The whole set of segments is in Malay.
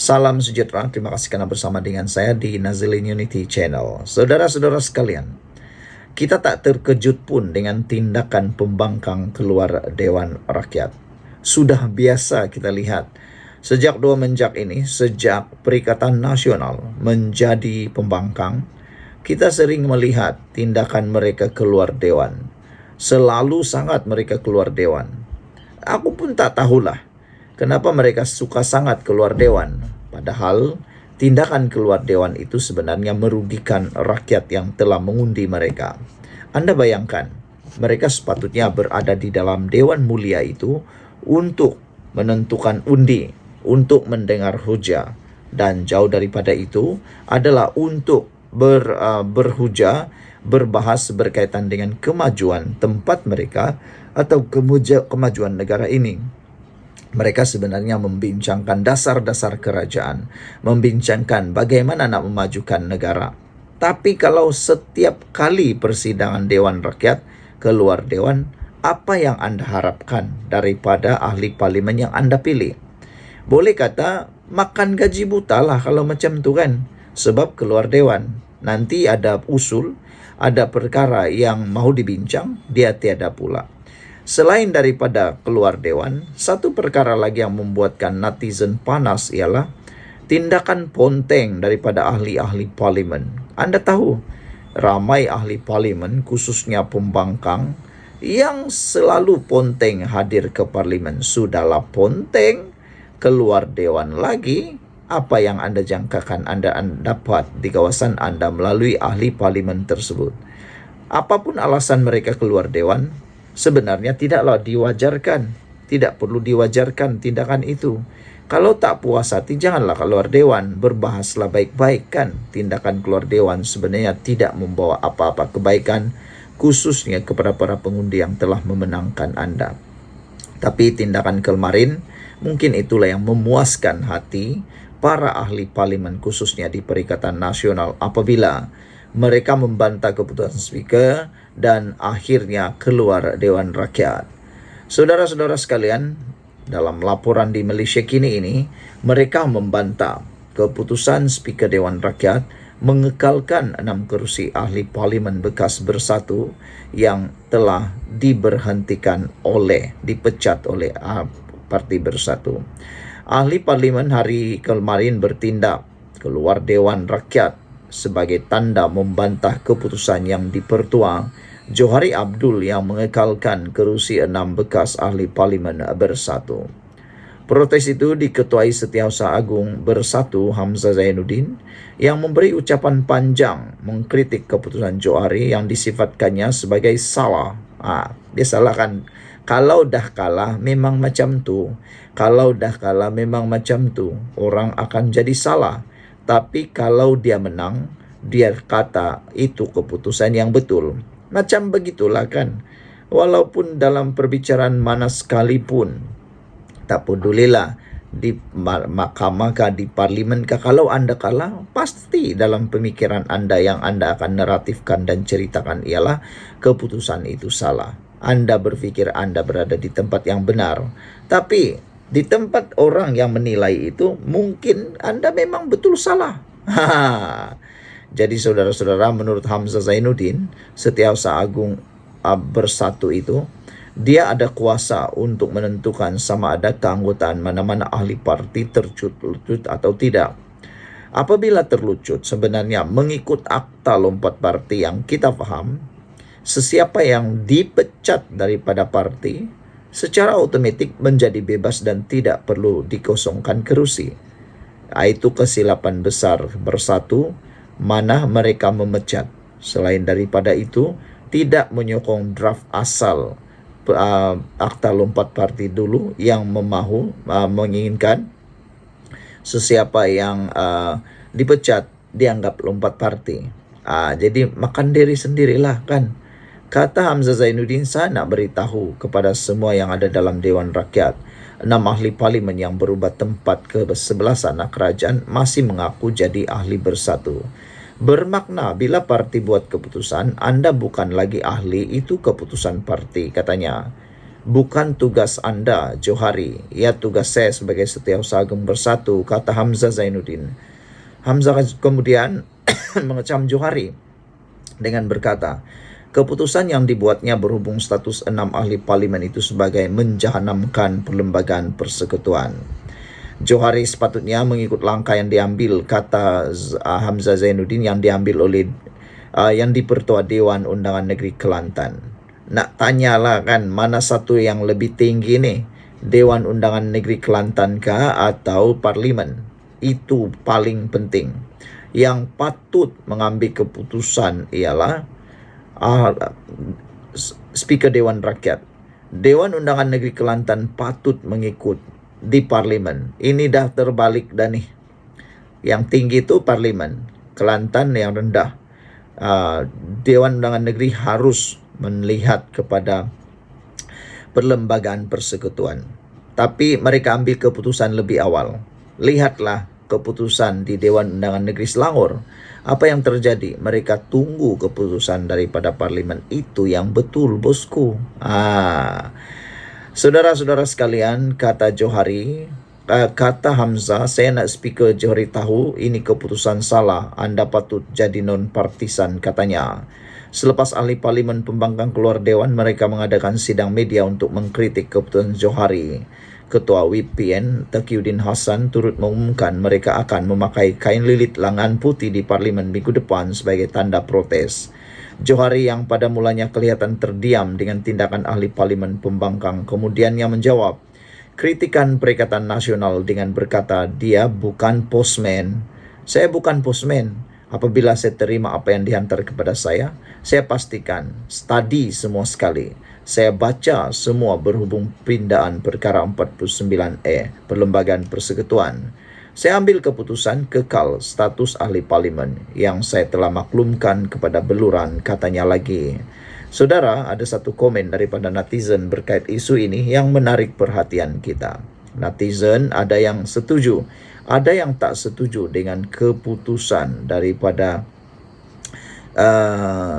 Salam sejahtera, terima kasih karena bersama dengan saya di Nazilin Unity Channel. Saudara-saudara sekalian, kita tak terkejut pun dengan tindakan pembangkang keluar Dewan Rakyat. Sudah biasa kita lihat, sejak 2 menjak ini, sejak Perikatan Nasional menjadi pembangkang, kita sering melihat tindakan mereka keluar Dewan. Selalu sangat mereka keluar Dewan. Aku pun tak tahulah kenapa mereka suka sangat keluar Dewan. Padahal tindakan keluar Dewan itu sebenarnya merugikan rakyat yang telah mengundi mereka. Anda bayangkan, mereka sepatutnya berada di dalam Dewan Mulia itu untuk menentukan undi, untuk mendengar hujah. Dan jauh daripada itu adalah untuk berhujah, berbahas berkaitan dengan kemajuan tempat mereka atau kemajuan negara ini. Mereka sebenarnya membincangkan dasar-dasar kerajaan, membincangkan bagaimana nak memajukan negara. Tapi kalau setiap kali persidangan Dewan Rakyat keluar Dewan, apa yang Anda harapkan daripada ahli parlimen yang Anda pilih? Boleh kata makan gaji buta lah kalau macam tu kan. Sebab keluar Dewan, nanti ada usul, ada perkara yang mau dibincang, dia tiada pula. Selain daripada keluar Dewan, satu perkara lagi yang membuatkan netizen panas ialah tindakan ponteng daripada ahli-ahli parlimen. Anda tahu, ramai ahli parlimen, khususnya pembangkang, yang selalu ponteng hadir ke parlimen. Sudahlah ponteng, keluar Dewan lagi, apa yang Anda jangkakan Anda dapat di kawasan Anda melalui ahli parlimen tersebut. Apapun alasan mereka keluar Dewan, sebenarnya tidaklah diwajarkan. Tidak perlu diwajarkan tindakan itu. Kalau tak puas hati, janganlah keluar Dewan. Berbahaslah baik-baik kan. Tindakan keluar Dewan sebenarnya tidak membawa apa-apa kebaikan, khususnya kepada para pengundi yang telah memenangkan Anda. Tapi tindakan kemarin, mungkin itulah yang memuaskan hati para ahli parlimen, khususnya di Perikatan Nasional, apabila mereka membantah keputusan Speaker dan akhirnya keluar Dewan Rakyat. Saudara-saudara sekalian, dalam laporan di Malaysia kini ini, mereka membantah keputusan Speaker Dewan Rakyat mengekalkan 6 kerusi ahli parlimen bekas Bersatu yang telah dipecat oleh Parti Bersatu. Ahli parlimen hari kemarin bertindak keluar Dewan Rakyat sebagai tanda membantah keputusan yang dipertua Johari Abdul yang mengekalkan kerusi 6 bekas ahli parlimen Bersatu. Protes itu diketuai Setiausaha Agung Bersatu Hamzah Zainuddin yang memberi ucapan panjang mengkritik keputusan Johari yang disifatkannya sebagai salah. Dia salah kan? Kalau dah kalah memang macam tu. Kalau dah kalah memang macam tu. Orang akan jadi salah. Tapi kalau dia menang, dia kata itu keputusan yang betul. Macam begitulah kan. Walaupun dalam perbicaraan mana sekalipun, tak pedulilah di mahkamah kah, di parlimen kah, kalau Anda kalah, pasti dalam pemikiran Anda yang Anda akan naratifkan dan ceritakan ialah keputusan itu salah. Anda berpikir Anda berada di tempat yang benar. Tapi di tempat orang yang menilai itu, mungkin Anda memang betul salah. Jadi saudara-saudara, menurut Hamzah Zainuddin, Setiausaha Agung Bersatu itu, dia ada kuasa untuk menentukan sama ada keanggotaan mana-mana ahli parti terlucut atau tidak. Apabila terlucut, sebenarnya mengikut akta lompat parti yang kita faham, sesiapa yang dipecat daripada parti secara otomatik menjadi bebas dan tidak perlu dikosongkan kerusi. Itu kesilapan besar Bersatu mana mereka memecat. Selain daripada itu, tidak menyokong draft asal akta lompat parti dulu yang menginginkan sesiapa yang dipecat dianggap lompat parti. Jadi makan diri sendirilah kan. Kata Hamzah Zainuddin, saya nak beritahu kepada semua yang ada dalam Dewan Rakyat, 6 ahli parlimen yang berubah tempat ke sebelah sana kerajaan masih mengaku jadi ahli Bersatu. Bermakna bila parti buat keputusan, Anda bukan lagi ahli, itu keputusan parti, katanya. Bukan tugas Anda, Johari. Ya, tugas saya sebagai Setiausaha Agung Bersatu, kata Hamzah Zainuddin. Hamzah kemudian mengecam Johari dengan berkata, keputusan yang dibuatnya berhubung status 6 ahli parlimen itu sebagai menjahanamkan perlembagaan persekutuan. Johari sepatutnya mengikut langkah yang diambil, kata Hamzah Zainuddin, yang diambil oleh yang dipertua Dewan Undangan Negeri Kelantan. Nak tanyalah kan, mana satu yang lebih tinggi nih? Dewan Undangan Negeri Kelantan kah atau parlimen? Itu paling penting. Yang patut mengambil keputusan ialah Speaker Dewan Rakyat. Dewan Undangan Negeri Kelantan patut mengikut di parlimen. Ini dah terbalik dah nih. Yang tinggi itu parlimen, Kelantan yang rendah. Dewan Undangan Negeri harus melihat kepada perlembagaan persekutuan. Tapi mereka ambil keputusan lebih awal. Lihatlah keputusan di Dewan Undangan Negeri Selangor. Apa yang terjadi? Mereka tunggu keputusan daripada parlimen. Itu yang betul, bosku. Saudara-saudara sekalian, kata Johari, kata Hamzah, saya nak Speaker Johari tahu ini keputusan salah. Anda patut jadi non-partisan, katanya. Selepas ahli parlimen pembangkang keluar dewan, mereka mengadakan sidang media untuk mengkritik keputusan Johari. Ketua Whip PN, Taqiyuddin Hasan, turut mengumumkan mereka akan memakai kain lilit lengan putih di parlimen minggu depan sebagai tanda protes. Johari yang pada mulanya kelihatan terdiam dengan tindakan ahli parlimen pembangkang, kemudiannya menjawab kritikan Perikatan Nasional dengan berkata, dia bukan postman. Saya bukan postman. Apabila saya terima apa yang dihantar kepada saya pastikan study semua sekali. Saya baca semua berhubung pindaan perkara 49E, Perlembagaan Persekutuan. Saya ambil keputusan kekal status ahli parlimen yang saya telah maklumkan kepada beluran, katanya lagi. Saudara, ada satu komen daripada netizen berkait isu ini yang menarik perhatian kita. Netizen ada yang setuju, ada yang tak setuju dengan keputusan daripada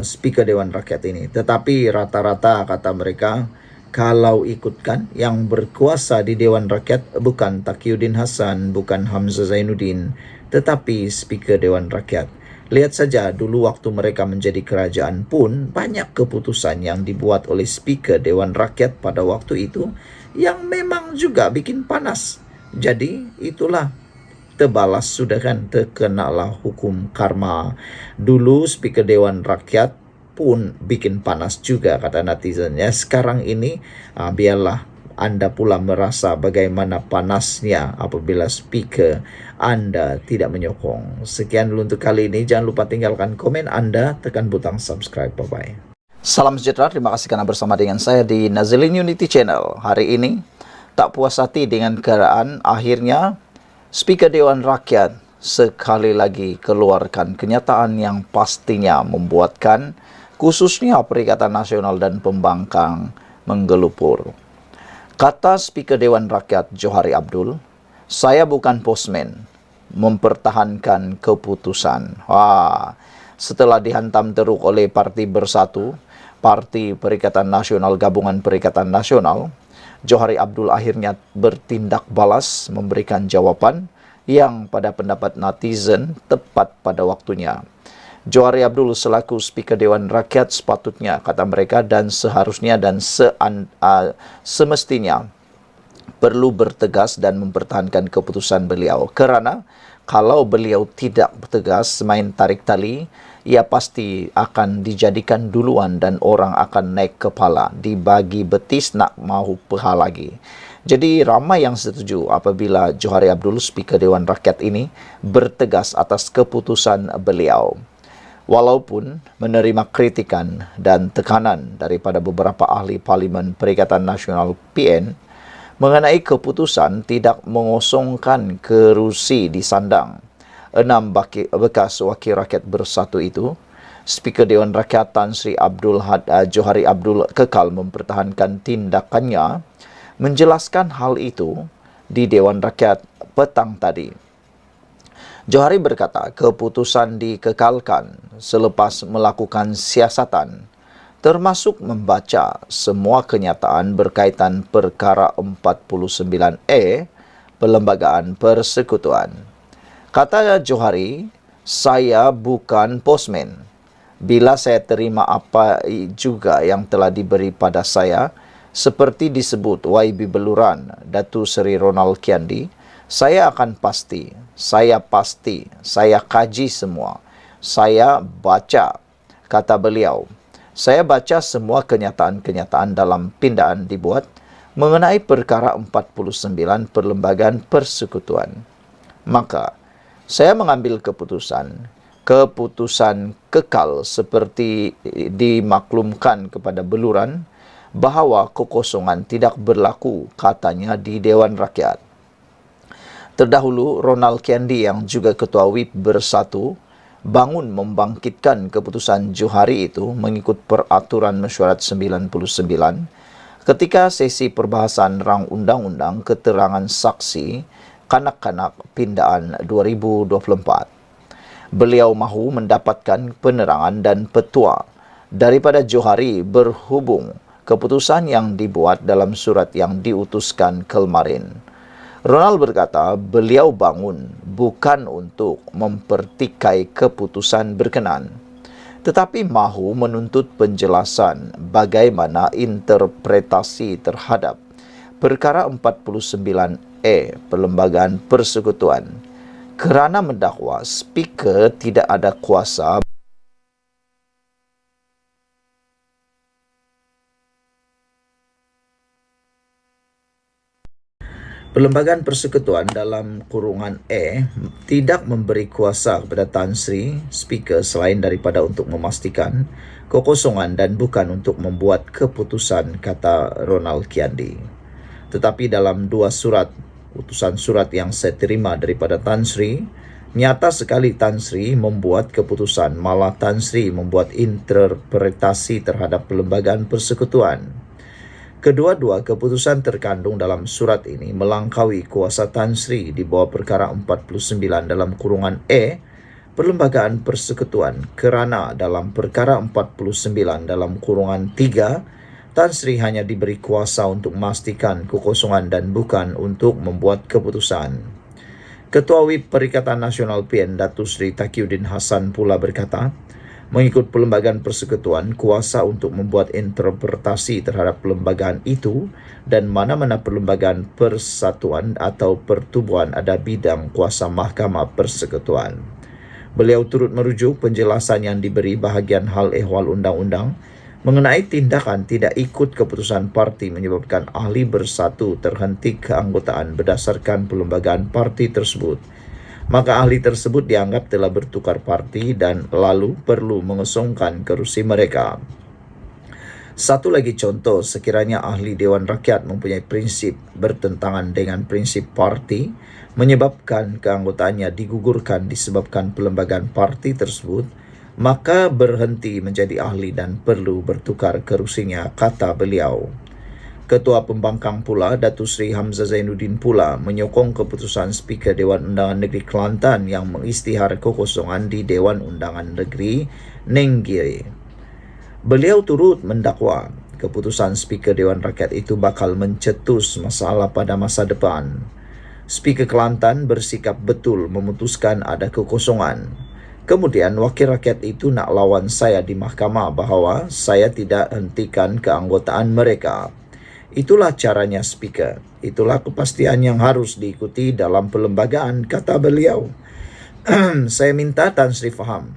Speaker Dewan Rakyat ini. Tetapi rata-rata kata mereka, kalau ikutkan yang berkuasa di Dewan Rakyat bukan Taqiyuddin Hasan, bukan Hamzah Zainuddin, tetapi Speaker Dewan Rakyat. Lihat saja dulu waktu mereka menjadi kerajaan pun banyak keputusan yang dibuat oleh Speaker Dewan Rakyat pada waktu itu yang memang juga bikin panas. Jadi itulah, terbalas sudah kan, terkenalah hukum karma. Dulu Speaker Dewan Rakyat pun bikin panas juga, kata netizen. Ya, sekarang ini biarlah Anda pula merasa bagaimana panasnya apabila Speaker Anda tidak menyokong. Sekian dulu untuk kali ini. Jangan lupa tinggalkan komen Anda, tekan butang subscribe. Bye-bye. Salam sejahtera, terima kasih karena bersama dengan saya di Nazilin Unity Channel. Hari ini tak puas hati dengan keadaan akhirnya Speaker Dewan Rakyat sekali lagi keluarkan kenyataan yang pastinya membuatkan khususnya Perikatan Nasional dan pembangkang menggelupur. Kata Speaker Dewan Rakyat Johari Abdul, saya bukan postman, mempertahankan keputusan. Setelah dihantam teruk oleh Parti Bersatu, Parti Perikatan Nasional, Gabungan Perikatan Nasional, Johari Abdul akhirnya bertindak balas, memberikan jawaban yang pada pendapat netizen tepat pada waktunya. Johari Abdul selaku Speaker Dewan Rakyat sepatutnya, kata mereka, dan seharusnya dan semestinya perlu bertegas dan mempertahankan keputusan beliau. Kerana kalau beliau tidak tegas, main tarik tali, ia pasti akan dijadikan duluan dan orang akan naik kepala, dibagi betis nak mahu peha lagi. Jadi ramai yang setuju apabila Johari Abdul, Speaker Dewan Rakyat ini bertegas atas keputusan beliau. Walaupun menerima kritikan dan tekanan daripada beberapa ahli parlimen Perikatan Nasional PN mengenai keputusan tidak mengosongkan kerusi di sandang 6 bekas wakil rakyat bersatu itu, Speaker Dewan Rakyat Tan Sri Johari Abdul kekal mempertahankan tindakannya, menjelaskan hal itu di Dewan Rakyat petang tadi. Johari berkata keputusan dikekalkan selepas melakukan siasatan, termasuk membaca semua kenyataan berkaitan perkara 49E, Perlembagaan Persekutuan. Kata Johari, saya bukan postman. Bila saya terima apa juga yang telah diberi pada saya, seperti disebut YB Beluran, Datu Seri Ronald Kiandi, saya akan pasti, saya kaji semua, saya baca, kata beliau. Saya baca semua kenyataan-kenyataan dalam pindaan dibuat mengenai perkara 49 Perlembagaan Persekutuan. Maka, saya mengambil keputusan kekal seperti dimaklumkan kepada Beluran, bahawa kekosongan tidak berlaku, katanya di Dewan Rakyat. Terdahulu, Ronald Kiandi yang juga Ketua WIP Bersatu bangun membangkitkan keputusan Johari itu mengikut Peraturan Mesyuarat 99 ketika sesi perbahasan rang undang-undang keterangan saksi kanak-kanak pindaan 2024. Beliau mahu mendapatkan penerangan dan petua daripada Johari berhubung keputusan yang dibuat dalam surat yang diutuskan kemarin. Ronald berkata, beliau bangun bukan untuk mempertikai keputusan berkenan, tetapi mahu menuntut penjelasan bagaimana interpretasi terhadap perkara 49E Perlembagaan Persekutuan, kerana mendakwa speaker tidak ada kuasa Perlembagaan Persekutuan dalam kurungan E tidak memberi kuasa kepada Tan Sri Speaker selain daripada untuk memastikan kekosongan dan bukan untuk membuat keputusan, kata Ronald Kiandi. Tetapi dalam dua utusan surat yang saya terima daripada Tan Sri, nyata sekali Tan Sri membuat keputusan, malah Tan Sri membuat interpretasi terhadap Perlembagaan Persekutuan. Kedua-dua keputusan terkandung dalam surat ini melangkaui kuasa Tan Sri di bawah perkara 49 dalam kurungan E Perlembagaan Persekutuan, kerana dalam perkara 49 dalam kurungan 3 Tan Sri hanya diberi kuasa untuk memastikan kekosongan dan bukan untuk membuat keputusan. Ketua WIP Perikatan Nasional PN Datu Sri Taqiyuddin Hasan pula berkata, mengikut Perlembagaan Persekutuan, kuasa untuk membuat interpretasi terhadap perlembagaan itu dan mana-mana perlembagaan persatuan atau pertubuhan ada bidang kuasa Mahkamah Persekutuan. Beliau turut merujuk penjelasan yang diberi bahagian hal ehwal undang-undang mengenai tindakan tidak ikut keputusan parti menyebabkan ahli bersatu terhenti keanggotaan berdasarkan perlembagaan parti tersebut. Maka ahli tersebut dianggap telah bertukar parti dan lalu perlu mengosongkan kerusi mereka. Satu lagi contoh, sekiranya ahli Dewan Rakyat mempunyai prinsip bertentangan dengan prinsip parti, menyebabkan keanggotaannya digugurkan disebabkan perlembagaan parti tersebut, maka berhenti menjadi ahli dan perlu bertukar kerusinya, kata beliau. Ketua Pembangkang pula, Datu Sri Hamzah Zainuddin pula menyokong keputusan Speaker Dewan Undangan Negeri Kelantan yang mengisytihar kekosongan di Dewan Undangan Negeri Nenggiri. Beliau turut mendakwa keputusan Speaker Dewan Rakyat itu bakal mencetus masalah pada masa depan. Speaker Kelantan bersikap betul memutuskan ada kekosongan. Kemudian wakil rakyat itu nak lawan saya di mahkamah bahawa saya tidak hentikan keanggotaan mereka. Itulah caranya speaker. Itulah kepastian yang harus diikuti dalam perlembagaan, kata beliau. Saya minta Tan Sri faham.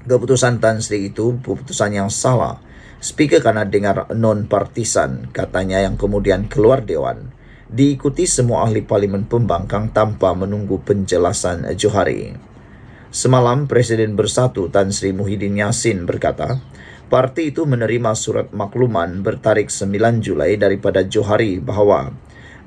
Keputusan Tan Sri itu keputusan yang salah. Speaker karena dengar non-partisan, katanya, yang kemudian keluar Dewan. Diikuti semua ahli Parlimen Pembangkang tanpa menunggu penjelasan Johari. Semalam, Presiden Bersatu Tan Sri Muhyiddin Yassin berkata, parti itu menerima surat makluman bertarikh 9 Julai daripada Johari bahawa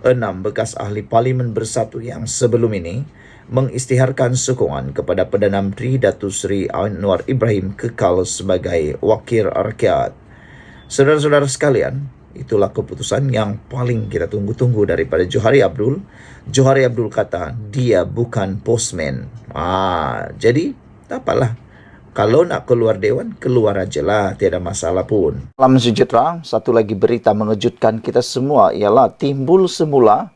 6 bekas ahli Parlimen Bersatu yang sebelum ini mengisytiharkan sokongan kepada Perdana Menteri Datu Sri Anwar Ibrahim kekal sebagai wakil rakyat. Saudara-saudara sekalian, itulah keputusan yang paling kita tunggu-tunggu daripada Johari Abdul. Johari Abdul kata dia bukan postman. Jadi tak apalah. Kalau nak keluar Dewan, keluar aja lah, tiada masalah pun. Salam sejahtera, satu lagi berita mengejutkan kita semua ialah timbul semula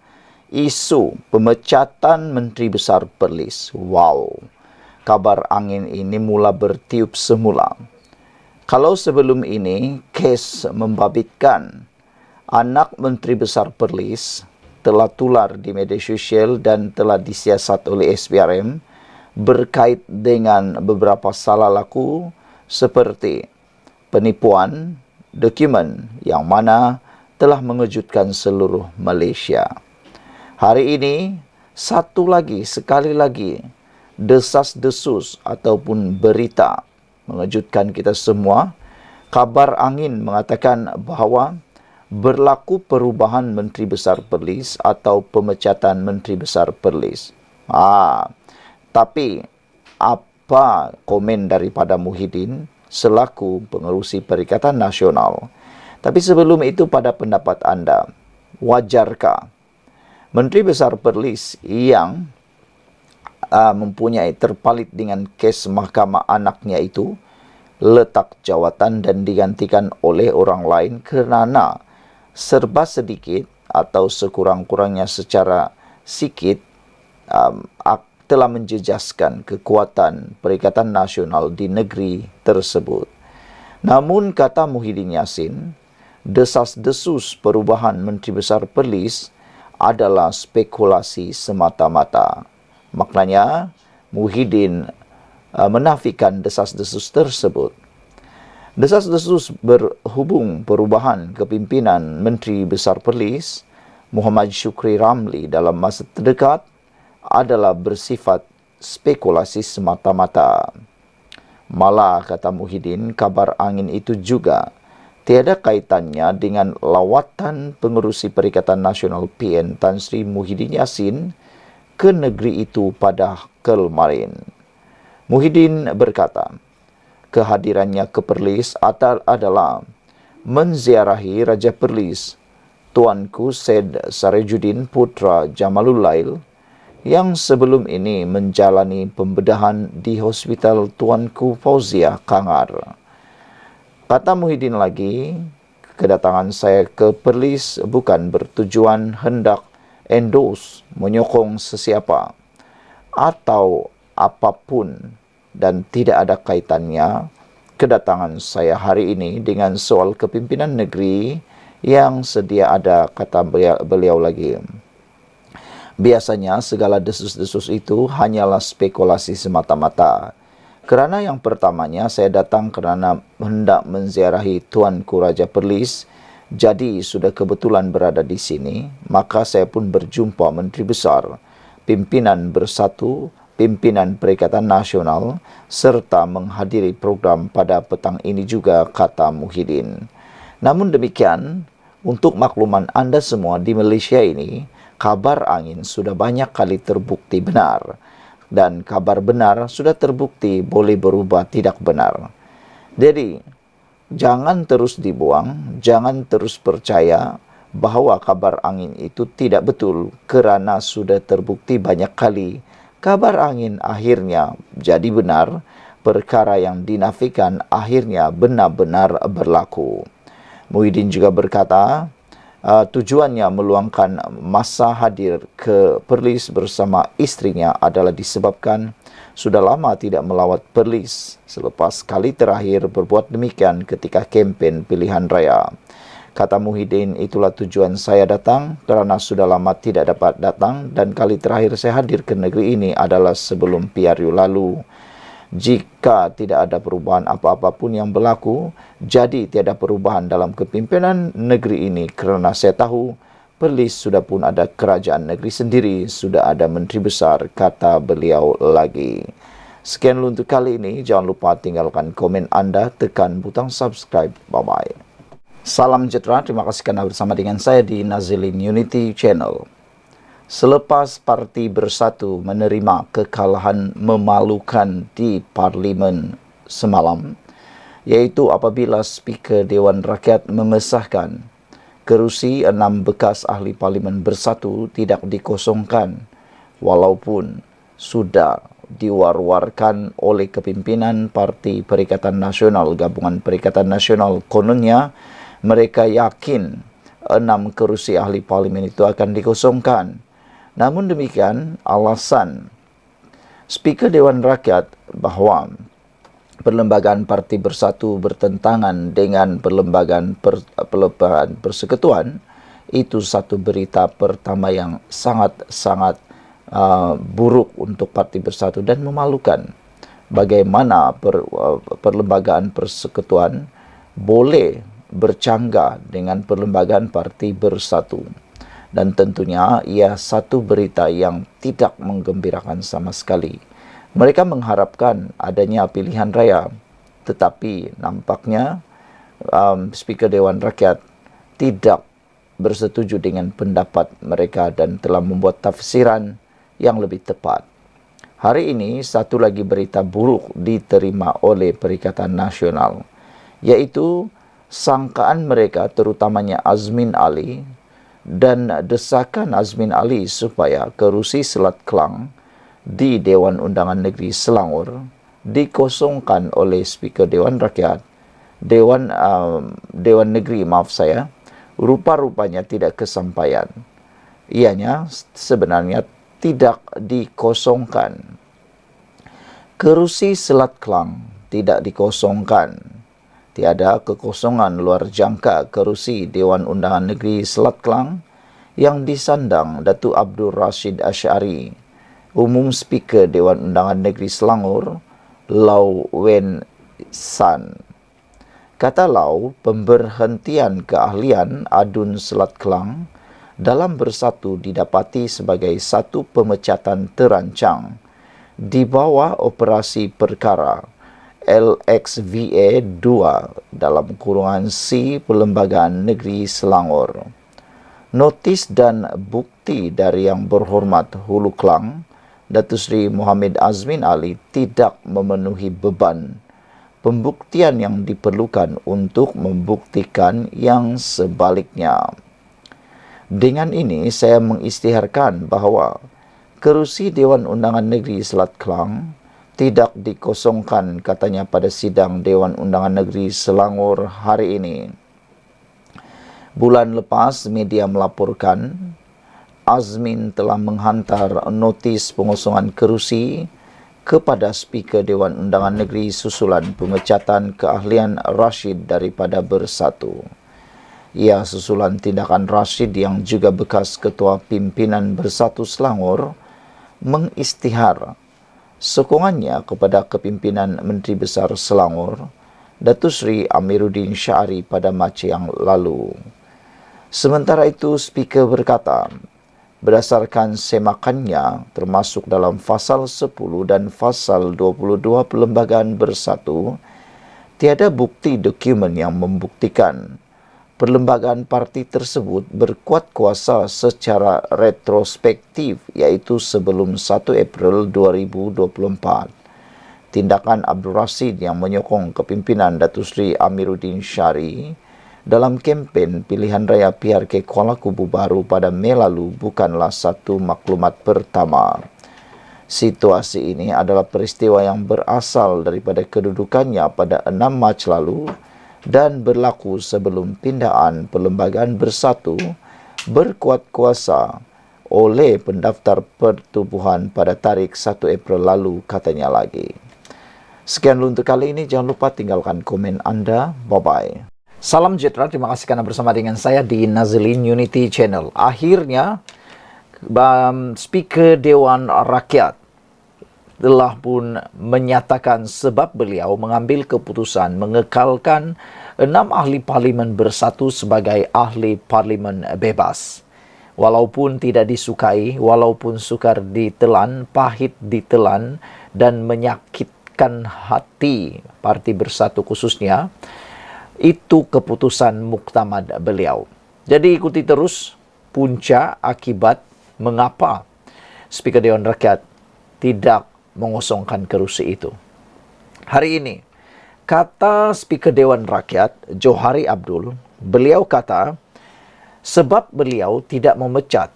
isu pemecatan Menteri Besar Perlis. Wow, kabar angin ini mula bertiup semula. Kalau sebelum ini, kes membabitkan anak Menteri Besar Perlis telah tular di media sosial dan telah disiasat oleh SPRM, berkait dengan beberapa salah laku seperti penipuan dokumen yang mana telah mengejutkan seluruh Malaysia. Hari ini, sekali lagi, desas-desus ataupun berita mengejutkan kita semua. Kabar angin mengatakan bahawa berlaku perubahan Menteri Besar Perlis atau pemecatan Menteri Besar Perlis. Tapi apa komen daripada Muhyiddin selaku pengerusi Perikatan Nasional? Tapi sebelum itu, pada pendapat anda, wajarkah Menteri Besar Perlis yang mempunyai terpalit dengan kes mahkamah anaknya itu letak jawatan dan digantikan oleh orang lain kerana serba sedikit atau sekurang-kurangnya secara sikit telah menjejaskan kekuatan Perikatan Nasional di negeri tersebut. Namun, kata Muhyiddin Yassin, desas-desus perubahan Menteri Besar Perlis adalah spekulasi semata-mata. Maknanya, Muhyiddin menafikan desas-desus tersebut. Desas-desus berhubung perubahan kepimpinan Menteri Besar Perlis, Muhammad Shukri Ramli, dalam masa terdekat adalah bersifat spekulasi semata-mata. Malah, kata Muhyiddin, kabar angin itu juga tiada kaitannya dengan lawatan pengerusi Perikatan Nasional PN Tan Sri Muhyiddin Yassin ke negeri itu pada kemarin. Muhyiddin berkata, kehadirannya ke Perlis adalah menziarahi Raja Perlis, Tuanku Syed Sarejuddin Putra Jamalul Lail, yang sebelum ini menjalani pembedahan di Hospital Tuanku Fauziah Kangar. Kata Muhyiddin lagi, kedatangan saya ke Perlis bukan bertujuan hendak endorse, menyokong sesiapa atau apapun, dan tidak ada kaitannya kedatangan saya hari ini dengan soal kepimpinan negeri yang sedia ada, kata beliau lagi. Biasanya segala desus-desus itu hanyalah spekulasi semata-mata. Kerana yang pertamanya, saya datang kerana hendak menziarahi Tuanku Raja Perlis, jadi sudah kebetulan berada di sini, maka saya pun berjumpa Menteri Besar, pimpinan Bersatu, pimpinan Perikatan Nasional, serta menghadiri program pada petang ini juga, kata Muhyiddin. Namun demikian, untuk makluman anda semua, di Malaysia ini, kabar angin sudah banyak kali terbukti benar, dan kabar benar sudah terbukti boleh berubah tidak benar. Jadi, jangan terus dibuang, jangan terus percaya bahawa kabar angin itu tidak betul kerana sudah terbukti banyak kali kabar angin akhirnya jadi benar, perkara yang dinafikan akhirnya benar-benar berlaku. Muhyiddin juga berkata, tujuannya meluangkan masa hadir ke Perlis bersama istrinya adalah disebabkan sudah lama tidak melawat Perlis selepas kali terakhir berbuat demikian ketika kempen pilihan raya. Kata Muhyiddin, itulah tujuan saya datang kerana sudah lama tidak dapat datang dan kali terakhir saya hadir ke negeri ini adalah sebelum PRU lalu. Jika tidak ada perubahan apa-apa pun yang berlaku, jadi tiada perubahan dalam kepimpinan negeri ini kerana saya tahu Perlis sudah pun ada kerajaan negeri sendiri, sudah ada menteri besar, kata beliau lagi. Sekian dulu untuk kali ini, jangan lupa tinggalkan komen anda, tekan butang subscribe. Bye-bye. Salam sejahtera, terima kasih kerana bersama dengan saya di Nazilin Unity Channel. Selepas Parti Bersatu menerima kekalahan memalukan di Parlimen semalam, iaitu apabila Speaker Dewan Rakyat mengesahkan kerusi 6 bekas ahli Parlimen Bersatu tidak dikosongkan, walaupun sudah diwar-warkan oleh kepimpinan Parti Perikatan Nasional, Gabungan Perikatan Nasional. Kononnya mereka yakin 6 kerusi ahli parlimen itu akan dikosongkan. Namun demikian, alasan Speaker Dewan Rakyat bahwa Perlembagaan Parti Bersatu bertentangan dengan Perlembagaan Persekutuan, itu satu berita pertama yang sangat-sangat buruk untuk Parti Bersatu dan memalukan. Bagaimana Perlembagaan Persekutuan boleh bercanggah dengan Perlembagaan Parti Bersatu. Dan tentunya ia satu berita yang tidak menggembirakan sama sekali. Mereka mengharapkan adanya pilihan raya, tetapi nampaknya Speaker Dewan Rakyat tidak bersetuju dengan pendapat mereka dan telah membuat tafsiran yang lebih tepat. Hari ini satu lagi berita buruk diterima oleh Perikatan Nasional, yaitu sangkaan mereka terutamanya Azmin Ali dan desakan Azmin Ali supaya kerusi Selat Kelang di Dewan Undangan Negeri Selangor dikosongkan oleh Speaker Dewan Rakyat, Dewan Negeri, rupa-rupanya tidak kesampaian. Ianya sebenarnya tidak dikosongkan. Kerusi Selat Kelang tidak dikosongkan. Tiada kekosongan luar jangka kerusi Dewan Undangan Negeri Selat Kelang yang disandang Datuk Abdul Rashid Ash'ari, Umum Speaker Dewan Undangan Negeri Selangor, Lau Wen San. Kata Lau, pemberhentian keahlian Adun Selat Kelang dalam bersatu didapati sebagai satu pemecatan terancang di bawah operasi perkara LXVA 2 dalam kurungan C Perlembagaan Negeri Selangor. Notis dan bukti dari Yang Berhormat Hulu Kelang, Datuk Seri Muhammad Azmin Ali tidak memenuhi beban pembuktian yang diperlukan untuk membuktikan yang sebaliknya. Dengan ini, saya mengisytiharkan bahawa kerusi Dewan Undangan Negeri Selat Kelang tidak dikosongkan, katanya pada sidang Dewan Undangan Negeri Selangor hari ini. Bulan lepas, media melaporkan Azmin telah menghantar notis pengosongan kerusi kepada Speaker Dewan Undangan Negeri susulan pemecatan keahlian Rashid daripada Bersatu. Ia susulan tindakan Rashid yang juga bekas Ketua Pimpinan Bersatu Selangor mengisytihar sokongannya kepada kepimpinan Menteri Besar Selangor, Datuk Seri Amiruddin Syari pada Mac yang lalu. Sementara itu, Speaker berkata, berdasarkan semakannya termasuk dalam Fasal 10 dan Fasal 22 Perlembagaan Bersatu, tiada bukti dokumen yang membuktikan perlembagaan parti tersebut berkuat kuasa secara retrospektif, iaitu sebelum 1 April 2024. Tindakan Abdul Rashid yang menyokong kepimpinan Datuk Seri Amiruddin Syari dalam kempen pilihan raya PRK Kuala Kubu Baru pada Mei lalu bukanlah satu maklumat pertama. Situasi ini adalah peristiwa yang berasal daripada kedudukannya pada 6 Mac lalu dan berlaku sebelum pindaan Perlembagaan Bersatu berkuat kuasa oleh pendaftar pertubuhan pada tarikh 1 April lalu, katanya lagi. Sekian dulu untuk kali ini. Jangan lupa tinggalkan komen anda. Bye-bye. Salam sejahtera, terima kasih karena bersama dengan saya di Nazilin Unity Channel. Akhirnya, Speaker Dewan Rakyat telah pun menyatakan sebab beliau mengambil keputusan mengekalkan 6 ahli parlimen Bersatu sebagai ahli parlimen bebas. Walaupun tidak disukai, walaupun sukar ditelan, pahit ditelan, dan menyakitkan hati Parti Bersatu khususnya, itu keputusan muktamad beliau. Jadi ikuti terus punca akibat mengapa Speaker Dewan Rakyat tidak mengosongkan kerusi itu. Hari ini, kata Speaker Dewan Rakyat, Johari Abdul, beliau kata, sebab beliau tidak memecat,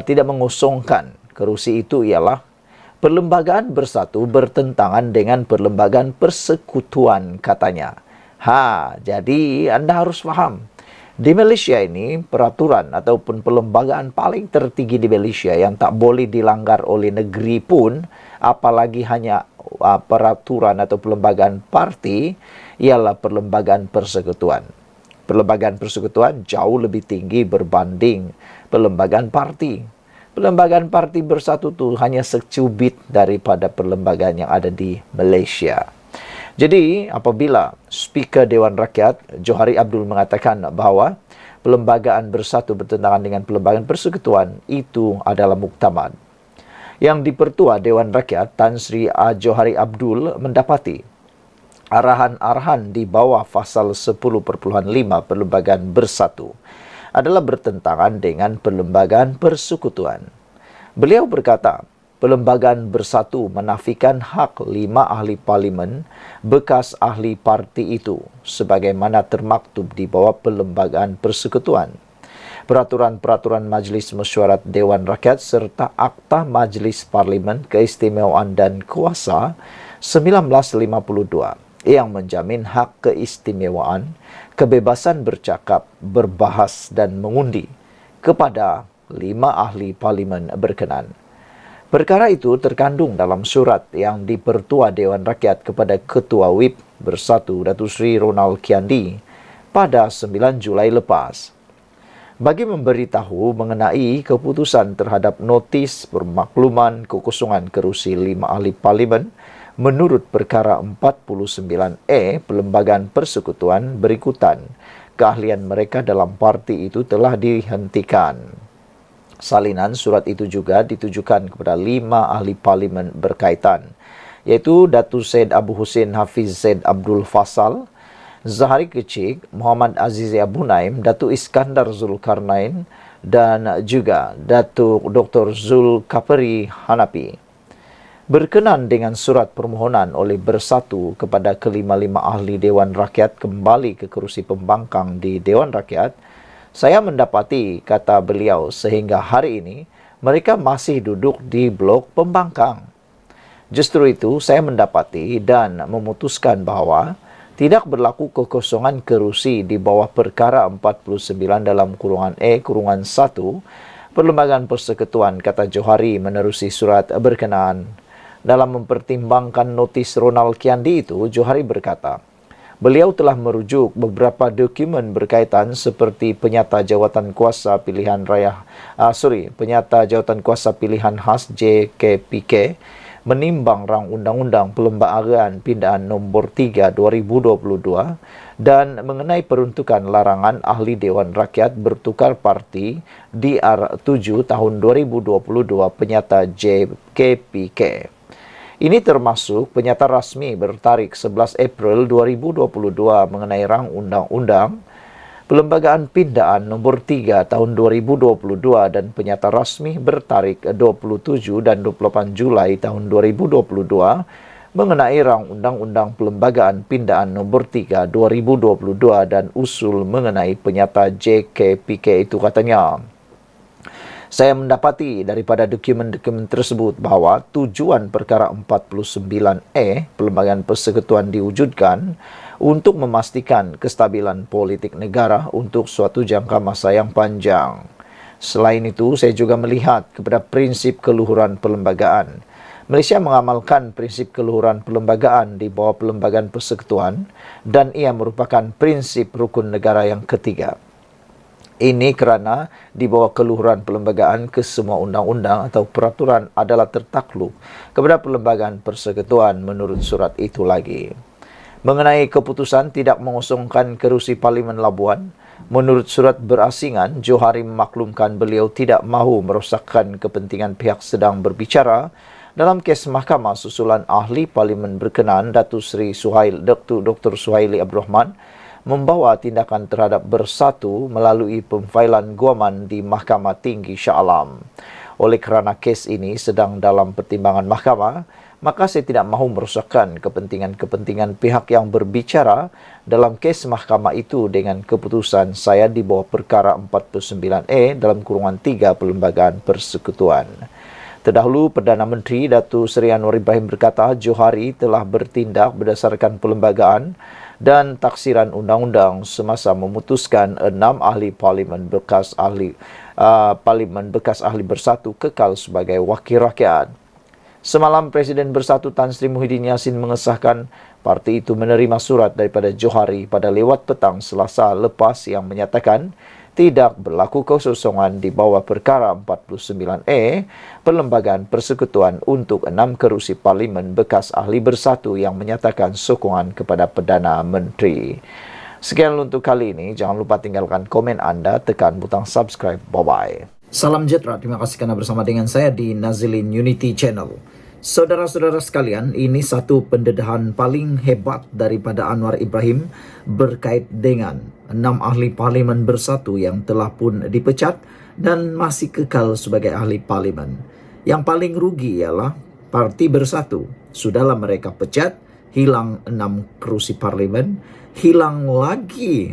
tidak mengosongkan kerusi itu ialah Perlembagaan bersatu bertentangan dengan perlembagaan persekutuan katanya. Jadi Anda harus paham. Di Malaysia ini peraturan ataupun perlembagaan paling tertinggi di Malaysia yang tak boleh dilanggar oleh negeri pun, apalagi hanya peraturan atau perlembagaan parti, ialah perlembagaan persekutuan. Perlembagaan persekutuan jauh lebih tinggi berbanding perlembagaan parti. Perlembagaan parti bersatu itu hanya secubit daripada perlembagaan yang ada di Malaysia. Jadi, apabila Speaker Dewan Rakyat Johari Abdul mengatakan bahawa perlembagaan bersatu bertentangan dengan perlembagaan persekutuan, itu adalah muktamad. Yang di-Pertua Dewan Rakyat Tan Sri Johari Abdul mendapati arahan-arahan di bawah pasal 10.5 perlembagaan bersatu adalah bertentangan dengan perlembagaan persekutuan. Beliau berkata, perlembagaan bersatu menafikan hak 5 ahli parlimen bekas ahli parti itu sebagaimana termaktub di bawah perlembagaan persekutuan. Peraturan-peraturan Majlis Mesyuarat Dewan Rakyat serta Akta Majlis Parlimen Keistimewaan dan Kuasa 1952 yang menjamin hak keistimewaan, kebebasan bercakap, berbahas dan mengundi kepada 5 ahli parlimen berkenan. Perkara itu terkandung dalam surat yang di-Pertua Dewan Rakyat kepada Ketua WIP Bersatu Datuk Seri Ronald Kiandi pada 9 Julai lepas. Bagi memberitahu mengenai keputusan terhadap notis permakluman kekosongan kerusi 5 ahli parlimen menurut perkara 49A Perlembagaan Persekutuan berikutan, keahlian mereka dalam parti itu telah dihentikan. Salinan surat itu juga ditujukan kepada 5 ahli parlimen berkaitan, iaitu Datuk Syed Abu Hussein Hafiz Zaid Abdul Fasal, Zahari Kecik, Muhammad Aziz Abu Naim, Datuk Iskandar Zulkarnain dan juga Datuk Dr. Zulkafli Hanafi. Berkenan dengan surat permohonan oleh Bersatu kepada kelima-lima ahli Dewan Rakyat kembali ke kerusi pembangkang di Dewan Rakyat, saya mendapati, kata beliau, sehingga hari ini mereka masih duduk di blok pembangkang. Justru itu, saya mendapati dan memutuskan bahawa tidak berlaku kekosongan kerusi di bawah perkara 49 dalam kurungan kurungan 1 Perlembagaan Persekutuan, kata Johari menerusi surat berkenaan. Dalam mempertimbangkan notis Ronald Kiandi itu, Johari berkata, beliau telah merujuk beberapa dokumen berkaitan seperti penyata jawatan kuasa pilihan penyata jawatan kuasa pilihan khas JKPK, menimbang rang undang-undang Perlembagaan Pindaan nombor 3 2022 dan mengenai peruntukan larangan ahli Dewan Rakyat bertukar parti DR7 tahun 2022 penyata JKPK. Ini termasuk penyata rasmi bertarikh 11 April 2022 mengenai rang undang-undang Perlembagaan Pindaan nombor 3 tahun 2022 dan penyata rasmi bertarikh 27 dan 28 Julai tahun 2022 mengenai rang undang-undang Perlembagaan Pindaan nombor 3 2022 dan usul mengenai penyata JKPK itu, katanya. Saya mendapati daripada dokumen-dokumen tersebut bahawa tujuan perkara 49A Perlembagaan Persekutuan diwujudkan untuk memastikan kestabilan politik negara untuk suatu jangka masa yang panjang. Selain itu, saya juga melihat kepada prinsip keluhuran perlembagaan. Malaysia mengamalkan prinsip keluhuran perlembagaan di bawah Perlembagaan Persekutuan dan ia merupakan prinsip rukun negara yang ketiga. Ini kerana di bawah keluhuran perlembagaan kesemua undang-undang atau peraturan adalah tertakluk kepada Perlembagaan Persekutuan menurut surat itu lagi. Mengenai keputusan tidak mengosongkan kerusi Parlimen Labuan, menurut surat berasingan, Johari memaklumkan beliau tidak mahu merosakkan kepentingan pihak sedang berbicara dalam kes mahkamah susulan ahli Parlimen berkenan Datuk Seri Dr. Suhaili Abdul Rahman membawa tindakan terhadap Bersatu melalui pemfailan guaman di Mahkamah Tinggi Shah Alam. Oleh kerana kes ini sedang dalam pertimbangan mahkamah, maka saya tidak mahu merosakkan kepentingan-kepentingan pihak yang berbicara dalam kes mahkamah itu dengan keputusan saya di bawah perkara 49A dalam kurungan 3 Perlembagaan Persekutuan. Terdahulu, Perdana Menteri Datuk Seri Anwar Ibrahim berkata Johari telah bertindak berdasarkan perlembagaan dan taksiran undang-undang semasa memutuskan 6 ahli parlimen bekas ahli bersatu kekal sebagai wakil rakyat. Semalam, Presiden Bersatu Tan Sri Muhyiddin Yassin mengesahkan parti itu menerima surat daripada Johari pada lewat petang Selasa lepas yang menyatakan tidak berlaku kekosongan di bawah perkara 49A Perlembagaan Persekutuan untuk 6 kerusi parlimen bekas ahli bersatu yang menyatakan sokongan kepada Perdana Menteri. Sekian untuk kali ini. Jangan lupa tinggalkan komen anda, tekan butang subscribe. Bye-bye. Salam sejahtera, terima kasih karena bersama dengan saya di Nazilin Unity Channel. Saudara-saudara sekalian, ini satu pendedahan paling hebat daripada Anwar Ibrahim berkait dengan 6 ahli parlimen bersatu yang telah pun dipecat dan masih kekal sebagai ahli parlimen. Yang paling rugi ialah Parti Bersatu. Sudahlah mereka pecat, hilang 6 kerusi parlimen, hilang lagi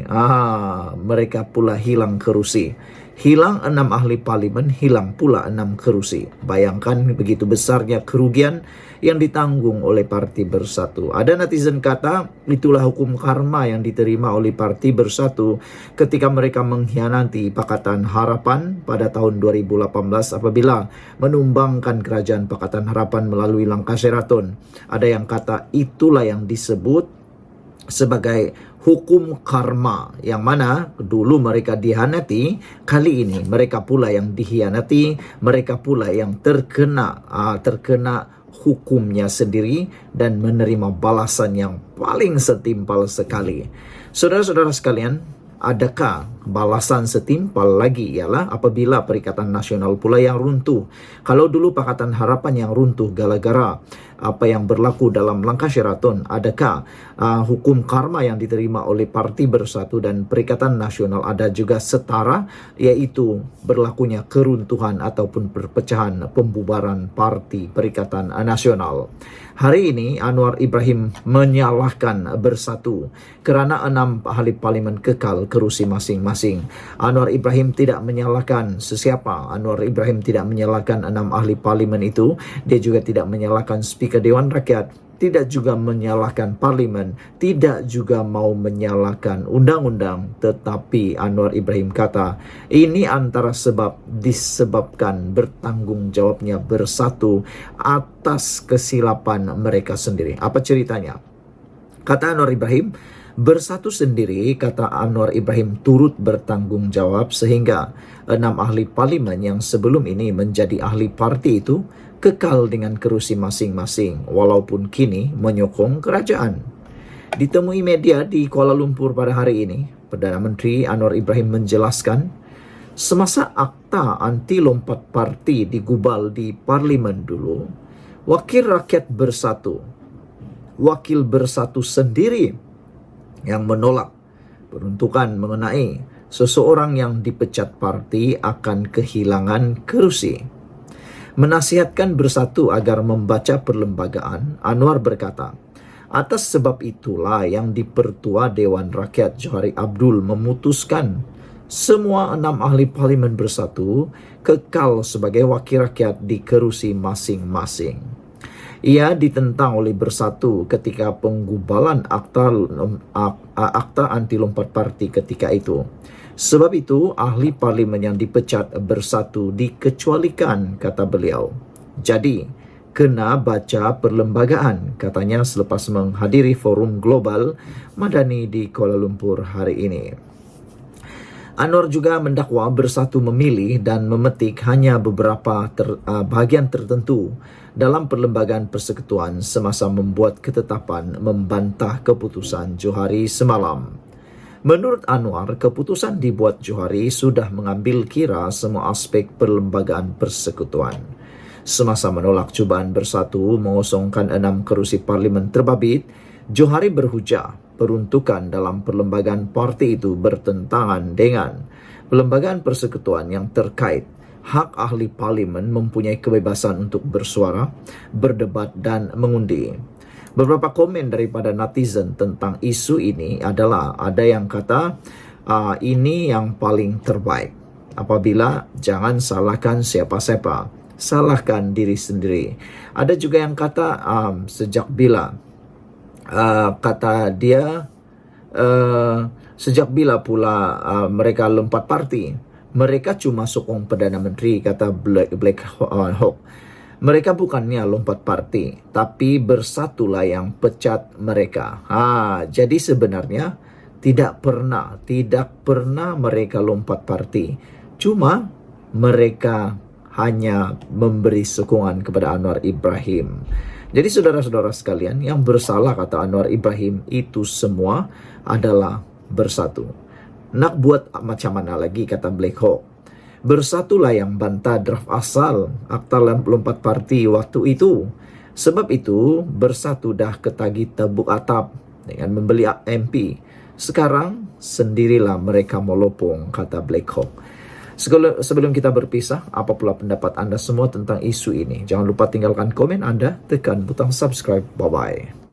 mereka pula hilang kerusi. Hilang 6 ahli parlimen, hilang pula 6 kerusi. Bayangkan begitu besarnya kerugian yang ditanggung oleh Parti Bersatu. Ada netizen kata, itulah hukum karma yang diterima oleh Parti Bersatu ketika mereka mengkhianati Pakatan Harapan pada tahun 2018 apabila menumbangkan kerajaan Pakatan Harapan melalui langkah Sheraton. Ada yang kata itulah yang disebut sebagai hukum karma, yang mana dulu mereka dihianati, kali ini mereka pula yang dihianati, mereka pula yang terkena hukumnya sendiri dan menerima balasan yang paling setimpal sekali. Saudara-saudara sekalian, adakah balasan setimpal lagi ialah apabila Perikatan Nasional pula yang runtuh. Kalau dulu Pakatan Harapan yang runtuh gara-gara apa yang berlaku dalam langkah Sheraton, adakah hukum karma yang diterima oleh Parti Bersatu dan Perikatan Nasional ada juga setara, yaitu berlakunya keruntuhan ataupun perpecahan pembubaran Parti Perikatan Nasional. Hari ini Anwar Ibrahim menyalahkan Bersatu kerana 6 ahli parlimen kekal kerusi masing-masing. Anwar Ibrahim tidak menyalahkan sesiapa. Anwar Ibrahim tidak menyalahkan 6 ahli parlimen itu. Dia juga tidak menyalahkan Speaker Dewan Rakyat, tidak juga menyalahkan parlimen, tidak juga mau menyalahkan undang-undang. Tetapi Anwar Ibrahim kata, ini antara sebab disebabkan bertanggung jawabnya Bersatu atas kesilapan mereka sendiri. Apa ceritanya? Kata Anwar Ibrahim, Bersatu sendiri, kata Anwar Ibrahim, turut bertanggung jawab sehingga 6 ahli parlimen yang sebelum ini menjadi ahli parti itu kekal dengan kerusi masing-masing walaupun kini menyokong kerajaan. Ditemui media di Kuala Lumpur pada hari ini, Perdana Menteri Anwar Ibrahim menjelaskan semasa akta anti lompat parti digubal di parlimen dulu, wakil rakyat Bersatu, wakil Bersatu sendiri yang menolak peruntukan mengenai seseorang yang dipecat parti akan kehilangan kerusi. Menasihatkan Bersatu agar membaca perlembagaan, Anwar berkata, atas sebab itulah yang Dipertua Dewan Rakyat Johari Abdul memutuskan semua 6 ahli parlimen Bersatu kekal sebagai wakil rakyat di kerusi masing-masing. Ia ditentang oleh Bersatu ketika penggubalan akta anti lompat parti ketika itu. Sebab itu, ahli parlimen yang dipecat Bersatu dikecualikan, kata beliau. Jadi, kena baca perlembagaan, katanya selepas menghadiri forum global Madani di Kuala Lumpur hari ini. Anwar juga mendakwa Bersatu memilih dan memetik hanya beberapa bahagian tertentu dalam perlembagaan persekutuan semasa membuat ketetapan membantah keputusan Johari semalam. Menurut Anwar, keputusan dibuat Johari sudah mengambil kira semua aspek perlembagaan persekutuan. Semasa menolak cubaan Bersatu mengosongkan 6 kerusi parlimen terbabit, Johari berhujah peruntukan dalam perlembagaan parti itu bertentangan dengan perlembagaan persekutuan yang terkait hak ahli parlimen mempunyai kebebasan untuk bersuara, berdebat dan mengundi. Beberapa komen daripada netizen tentang isu ini adalah ada yang kata ini yang paling terbaik. Apabila jangan salahkan siapa-siapa. salahkan diri sendiri. Ada juga yang kata sejak bila kata dia sejak bila pula mereka lompat parti? Mereka cuma sokong Perdana Menteri, kata Black Hawk. Mereka bukannya lompat parti, tapi bersatulah yang pecat mereka. Jadi sebenarnya tidak pernah mereka lompat parti. Cuma mereka hanya memberi sokongan kepada Anwar Ibrahim. Jadi saudara-saudara sekalian, yang bersalah kata Anwar Ibrahim itu semua adalah bersatu. Nak buat macam mana lagi, kata Black Hawk. Bersatulah yang bantah draft asal akta lompat parti waktu itu. Sebab itu bersatu dah ketagi tebuk atap dengan membeli MP. Sekarang sendirilah mereka melopong, kata Black Hawk. Sebelum kita berpisah, apa pula pendapat Anda semua tentang isu ini? Jangan lupa tinggalkan komen Anda, tekan butang subscribe. Bye-bye.